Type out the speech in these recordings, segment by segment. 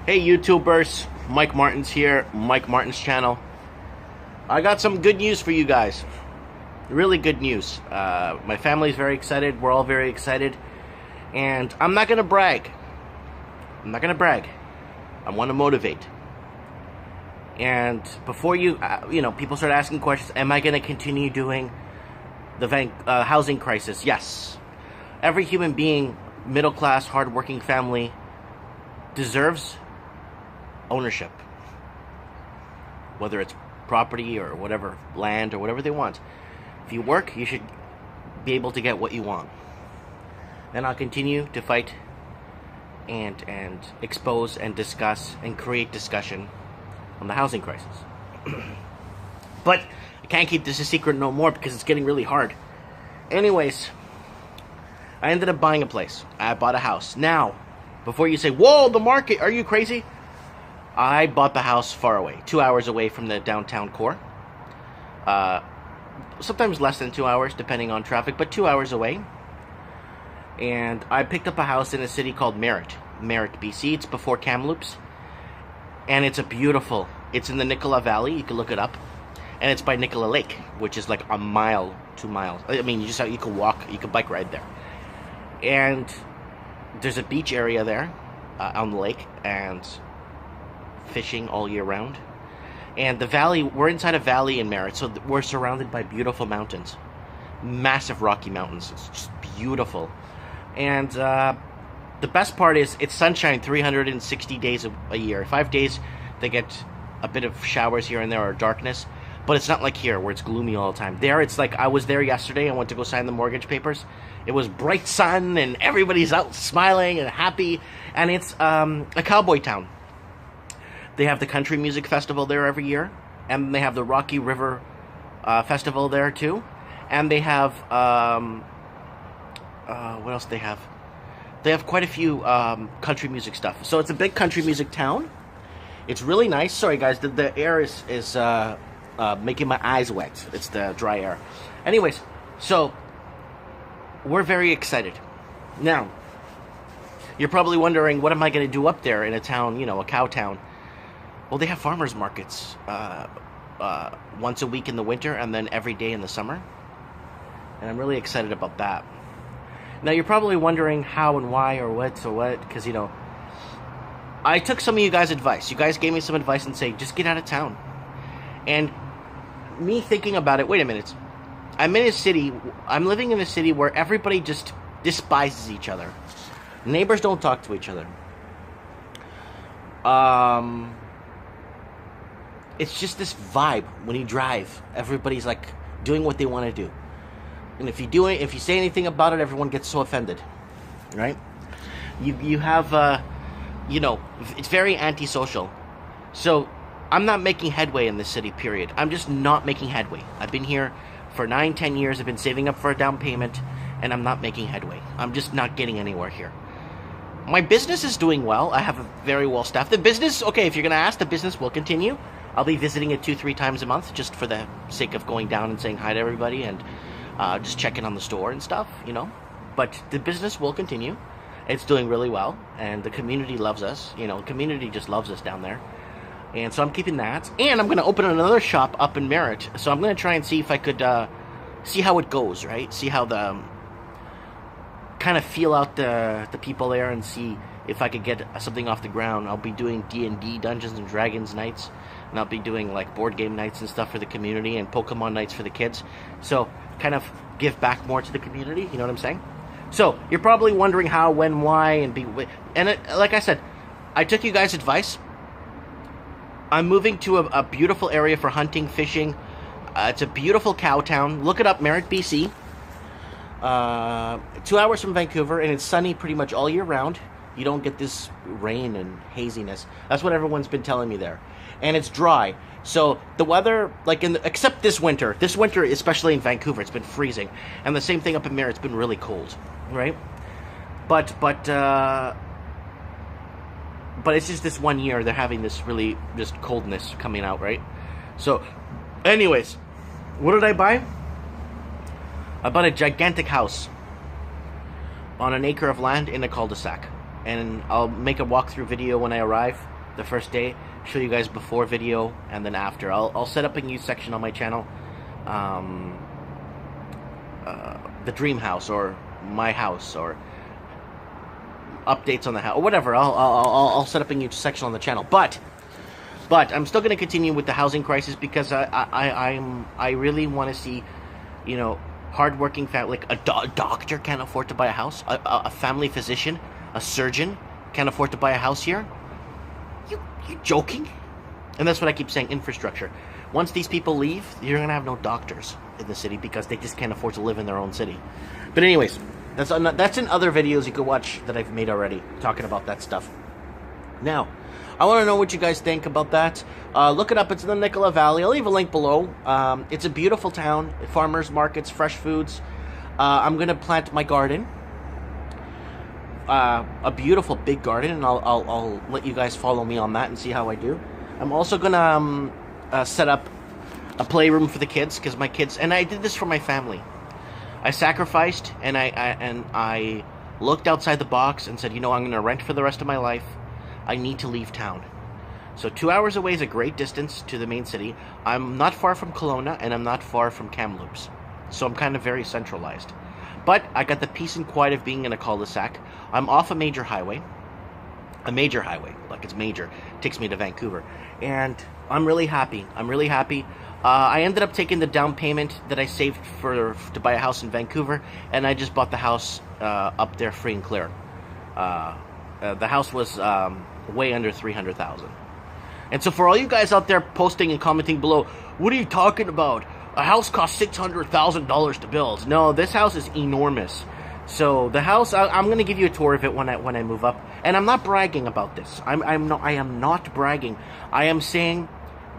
Hey YouTubers, Mike Martins here, Mike Martins channel. I got some good news for you guys. Really good news. My family's very excited, we're all very excited. And I'm not gonna brag. I want to motivate. And before people start asking questions, am I gonna continue doing the housing crisis? Yes. Every human being, middle class, hardworking family, deserves ownership, whether it's property or whatever, land or whatever they want. If you work, you should be able to get what you want. And I'll continue to fight and expose and discuss and create discussion on the housing crisis. But I can't keep this a secret no more because it's getting really hard. Anyways, I ended up buying a place. I bought a house. Now, before you say, whoa, the market, are you crazy? I bought the house far away, 2 hours away from the downtown core. Sometimes less than 2 hours, depending on traffic, but 2 hours away. And I picked up a house in a city called Merritt, BC. It's before Kamloops. And it's it's in the Nicola Valley, you can look it up. And it's by Nicola Lake, which is like a mile, 2 miles. I mean, you can walk, you can bike ride there. And there's a beach area there on the lake, and fishing all year round. And the valley, we're inside a valley in Merritt, so we're surrounded by beautiful mountains, massive Rocky Mountains. It's just beautiful. And the best part is it's sunshine 360 days a year. 5 days they get a bit of showers here and there or darkness, but it's not like here where it's gloomy all the time. There it's like, I was there yesterday, I went to go sign the mortgage papers. It was bright sun and everybody's out smiling and happy, and it's a cowboy town. They have the country music festival there every year, and they have the Rocky River festival there too, and they have what else they have? They have quite a few country music stuff. So it's a big country music town. It's really nice. Sorry guys, the air is making my eyes wet. It's the dry air. Anyways, so we're very excited. Now, you're probably wondering, what am I going to do up there in a town, a cow town? Well, they have farmers markets once a week in the winter and then every day in the summer. And I'm really excited about that. Now, you're probably wondering how and why or what, because, I took some of you guys' advice. You guys gave me some advice and say, just get out of town. And me thinking about it, wait a minute. I'm living in a city where everybody just despises each other. Neighbors don't talk to each other. It's just this vibe when you drive. Everybody's like doing what they want to do. And if you say anything about it, everyone gets so offended, right? You have, it's very antisocial. So I'm not making headway in this city, period. I'm just not making headway. I've been here for 9-10 years. I've been saving up for a down payment, and I'm not making headway. I'm just not getting anywhere here. My business is doing well. I have a very well staffed. The business, okay, if you're going to ask, the business will continue. I'll be visiting it 2-3 times a month just for the sake of going down and saying hi to everybody and just checking on the store and stuff, But the business will continue. It's doing really well, and the community loves us. The community just loves us down there. And so I'm keeping that. And I'm going to open another shop up in Merritt. So I'm going to try and see if I could see how it goes, right? See how kind of feel out the people there and see if I could get something off the ground. I'll be doing D&D, Dungeons and Dragons nights, and I'll be doing like board game nights and stuff for the community and Pokemon nights for the kids. So kind of give back more to the community, you know what I'm saying? So you're probably wondering how, when, why, like I said, I took you guys' advice. I'm moving to a beautiful area for hunting, fishing. It's a beautiful cow town. Look it up, Merritt, BC. 2 hours from Vancouver, and it's sunny pretty much all year round. You don't get this rain and haziness. That's what everyone's been telling me there. And it's dry. So the weather, except this winter, especially in Vancouver, it's been freezing. And the same thing up in Merritt, it's been really cold, right? But it's just this 1 year they're having this really just coldness coming out, right? So, anyways, what did I buy? I bought a gigantic house on an acre of land in a cul-de-sac. and I'll make a walkthrough video when I arrive the first day, show you guys before video and then after. I'll set up a new section on my channel, the dream house or my house or updates on the house or whatever. I'll set up a new section on the channel, but I'm still going to continue with the housing crisis because I really want to see, you know, hardworking family, like a doctor can't afford to buy a house, a family physician, a surgeon can't afford to buy a house here. You joking? And that's what I keep saying, infrastructure. Once these people leave, you're gonna have no doctors in the city because they just can't afford to live in their own city. But anyways, that's in other videos you could watch that I've made already, talking about that stuff. Now, I want to know what you guys think about that. Look it up. It's in the Nicola Valley. I'll leave a link below. It's a beautiful town. Farmers markets, fresh foods. I'm gonna plant my garden. A beautiful big garden, and I'll let you guys follow me on that and see how I do. I'm also gonna set up a playroom for the kids, because my kids, and I did this for my family. I sacrificed, and I looked outside the box and said, you know, I'm gonna rent for the rest of my life. I need to leave town. So 2 hours away is a great distance to the main city. I'm not far from Kelowna, and I'm not far from Kamloops. So I'm kind of very centralized. But I got the peace and quiet of being in a cul-de-sac. I'm off a major highway. A major highway, like it's major. It takes me to Vancouver. And I'm really happy. I'm really happy. I ended up taking the down payment that I saved to buy a house in Vancouver, and I just bought the house up there free and clear. The house was way under $300,000. And so for all you guys out there posting and commenting below, what are you talking about? A house costs $600,000 to build. No, this house is enormous. So the house, I'm going to give you a tour of it when I move up. And I'm not bragging about this. I am not bragging. I am saying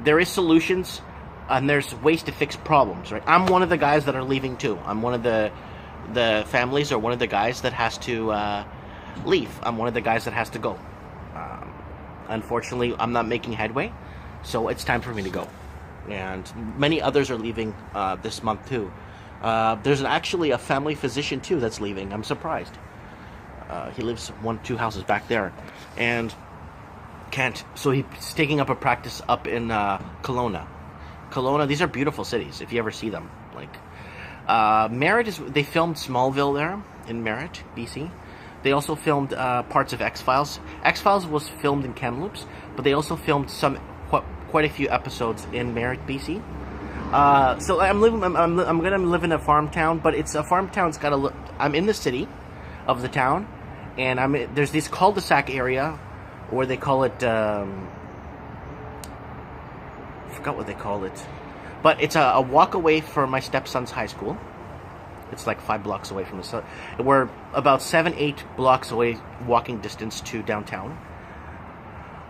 there is solutions and there's ways to fix problems, right? I'm one of the guys that are leaving too. I'm one of the families, or one of the guys that has to leave. I'm one of the guys that has to go. Unfortunately, I'm not making headway, so it's time for me to go. And many others are leaving this month too. There's actually a family physician too that's leaving. I'm surprised. He lives 1-2 houses back there, and so he's taking up a practice up in Kelowna. Kelowna, these are beautiful cities if you ever see them. Like Merritt they filmed Smallville there in Merritt, BC. They also filmed parts of X-Files. X-Files was filmed in Kamloops, but they also filmed quite a few episodes in Merritt, BC. So I'm gonna live in a farm town, but it's a farm town. I'm in the city of the town, and there's this cul-de-sac area, where they call it. I forgot what they call it, but it's a walk away from my stepson's high school. It's like 5 blocks away from the. We're about 7-8 blocks away, walking distance to downtown.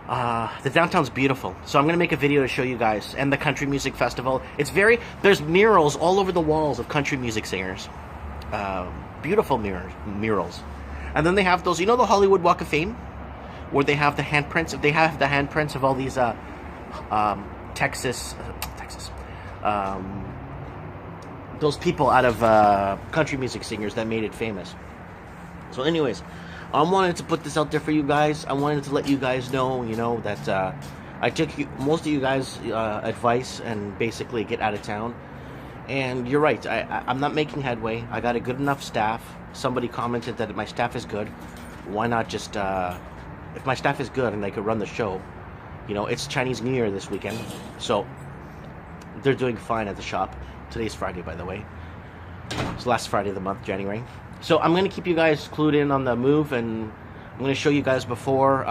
The downtown's beautiful, so I'm gonna make a video to show you guys, and the country music festival. There's murals all over the walls of country music singers, beautiful murals, and then they have those, you know, the Hollywood Walk of Fame, where they have the handprints. They have the handprints of all these Texas, those people out of country music singers that made it famous. So anyways, I wanted to put this out there for you guys. I wanted to let you guys know, you know, that I took most of you guys' advice and basically get out of town. And you're right, I'm not making headway. I got a good enough staff. Somebody commented that my staff is good. Why not just, if my staff is good and they could run the show, you know, it's Chinese New Year this weekend, so they're doing fine at the shop. Today's Friday, by the way. It's the last Friday of the month, January. So I'm going to keep you guys clued in on the move, and I'm going to show you guys before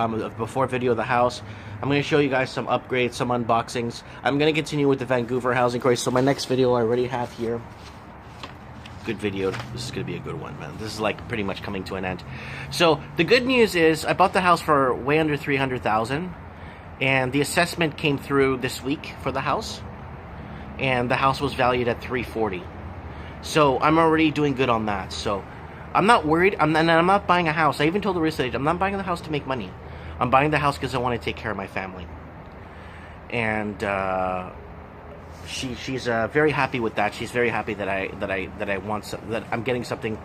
video of the house. I'm going to show you guys some upgrades, some unboxings. I'm going to continue with the Vancouver housing crisis. So my next video I already have here. Good video. This is going to be a good one, man. This is like pretty much coming to an end. So the good news is I bought the house for way under $300,000, and the assessment came through this week for the house, and the house was valued at $340,000. So I'm already doing good on that. So I'm not worried. I'm not buying a house. I even told the real estate agent, I'm not buying the house to make money. I'm buying the house because I want to take care of my family. And she's very happy with that. She's very happy that I'm getting something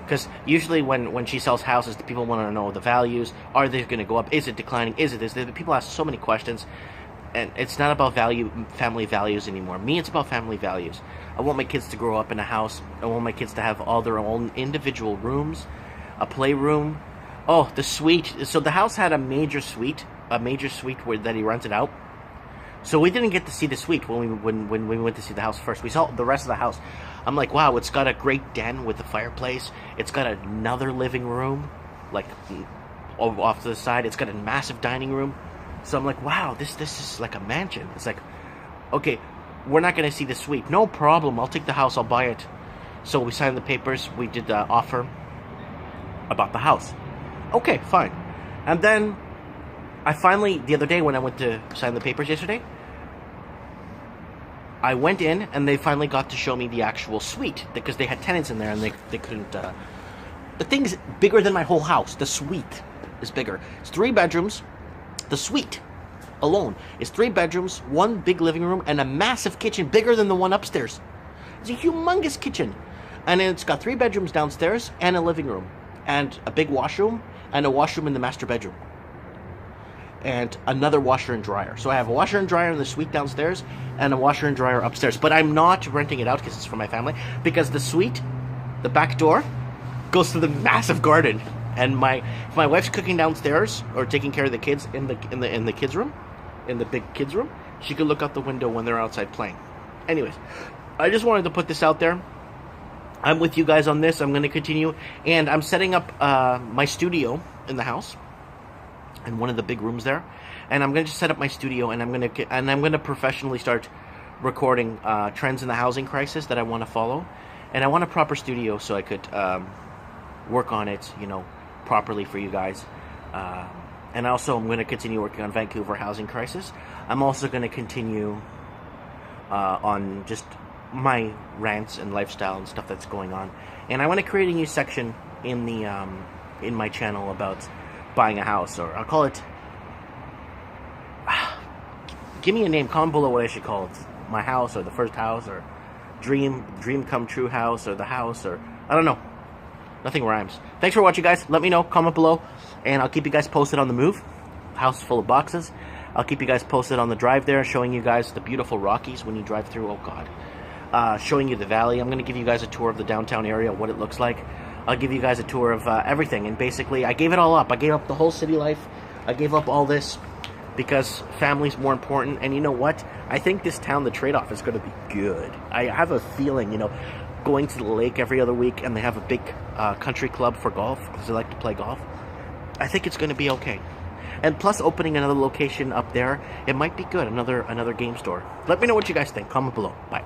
Because usually when she sells houses, the people want to know the values. Are they going to go up? Is it declining? Is it this? People ask so many questions. And it's not about family values anymore. Me, it's about family values. I want my kids to grow up in a house. I want my kids to have all their own individual rooms, a playroom. Oh, the suite. So the house had a major suite that he rented out. So we didn't get to see the suite when we went to see the house first. We saw the rest of the house. I'm like, wow, it's got a great den with a fireplace. It's got another living room, like off to the side. It's got a massive dining room. So I'm like, wow, this is like a mansion. It's like, okay, we're not going to see the suite. No problem. I'll take the house. I'll buy it. So we signed the papers. We did the offer about the house. Okay, fine. And then I finally, the other day when I went to sign the papers yesterday, I went in and they finally got to show me the actual suite because they had tenants in there and they couldn't. The thing's bigger than my whole house. The suite is bigger. It's 3 bedrooms. The suite alone is 3 bedrooms, 1 big living room, and a massive kitchen bigger than the one upstairs. It's a humongous kitchen. And it's got 3 bedrooms downstairs and a living room and a big washroom and a washroom in the master bedroom. And another washer and dryer. So I have a washer and dryer in the suite downstairs and a washer and dryer upstairs. But I'm not renting it out because it's for my family. Because the suite, the back door, goes to the massive garden. And if my wife's cooking downstairs or taking care of the kids in the kids room, in the big kids room, she could look out the window when they're outside playing. Anyways, I just wanted to put this out there. I'm with you guys on this. I'm going to continue, and I'm setting up my studio in the house, in one of the big rooms there. And I'm going to just set up my studio, and I'm going to professionally start recording trends in the housing crisis that I want to follow, and I want a proper studio so I could work on it, properly for you guys. And also I'm going to continue working on Vancouver housing crisis. I'm also going to continue on just my rants and lifestyle and stuff that's going on. And I want to create a new section in the in my channel about buying a house, or I'll call it, give me a name, comment below what I should call it. My house, or the first house, or dream come true house, or the house, or I don't know. Nothing rhymes. Thanks for watching, guys. Let me know. Comment below. And I'll keep you guys posted on the move. House full of boxes. I'll keep you guys posted on the drive there, showing you guys the beautiful Rockies when you drive through. Oh, God. Showing you the valley. I'm going to give you guys a tour of the downtown area, what it looks like. I'll give you guys a tour of everything. And basically, I gave it all up. I gave up the whole city life. I gave up all this because family's more important. And you know what? I think this town, the trade-off is going to be good. I have a feeling, going to the lake every other week, and they have a big country club for golf because they like to play golf. I think it's going to be okay. And plus, opening another location up there, it might be good. Another game store. Let me know what you guys think. Comment below. Bye.